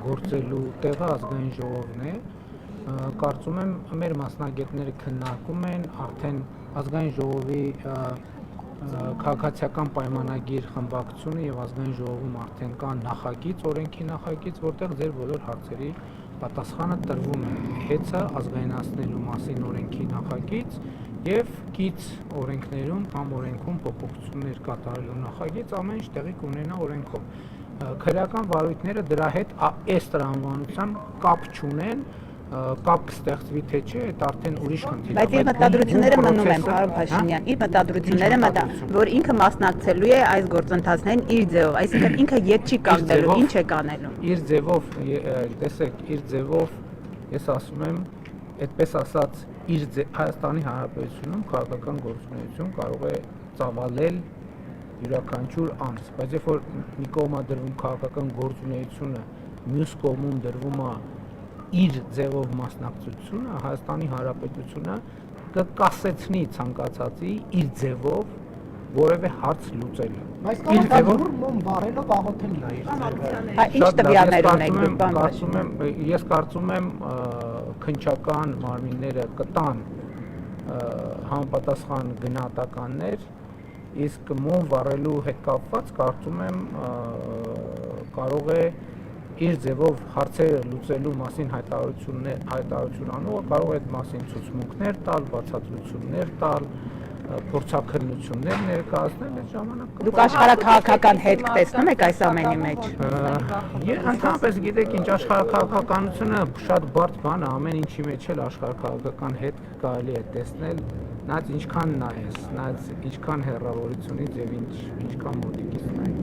գործելու տեղը ազգային ժողովն է։ Կարծում եմ մեր մասնագետները քննարկում են արդեն ազգային ժողովի քաղաքացիական պայմանագիր խմբակցությունը եւ ազգային ժողովում արդեն կա նախագիծ, օրենքի նախագիծ, որտեղ ձեր բոլոր հարցերի պատասխանը տրվում է հեծը ազգայնացնելու մասին օրենքի նախագիծ եւ կից օրենքներում կամ օրենքում փոփոխություններ կատարելու նախագիծ ամեն ինչ տեղի կունենա օրենքով։ Քրեական վարույթները դրա հետ այս տրամաբանությամբ կապ չունեն, կապ կստեղծվի թե չէ, այդ արդեն ուրիշ խնդիր է։ Բայց իր մտադրությունները մնում են, պարոն Փաշինյան, իր մտադրությունները որ ինքը մասնակցելու է այս գործընթացներին իր ձևով, այսինքն ինքը ետ չի կանգնելու, ինչ է կանելու։ Իր ձևով, տեսեք, իր ձևով, ես ասում եմ, այդպես ասած, Հայաստանի Հանրապետությունում քաղաքական գործունեություն կարող է ծավալել յուրաքանչյուր անձ, բայց երբ որ մի կողմ է դրվում քաղաքական գործունեությունը, մյուս կողմում դրվում է իր ձևով մասնակցությունը, Հայաստանի Հանրապետությունը կկասեցնի ցանկացածի իր ձևով որևէ հարց լուծելը։ Բայց կարող վարելով աղոթելն է իր ձևը։ Ինչ տվյալներ ունեք դուք, պարոն Փաշինյան։ Ես կարծում եմ քննչական մարմինները կտան համապատասխան գնահատականներ, իսկ մոմ վառելու հետ կապված կարծում եմ կարող է իր ձևով հարցերը լուծելու մասին հայտարարություն անողը կարող է այդ մասին ցուցմունքներ տալ, բացատրություններ տալ, փորձաքննություններ ներկայացնել այդ ժամանակ։ Դուք աշխարհաքաղաքական հետ տեսնում եք այս ամենի մեջ։ Ընդհանրապես գիտեք ինչ աշխարհաքաղաքականությունը շատ բարդ բան է, ամեն ինչի մեջ էլ աշխարհաքաղաքական հետ կարելի է տեսնել, նայած ինչքան նայես, նայած ինչքան հեռավորությունից եւ ինչքան մոտիկից նայես։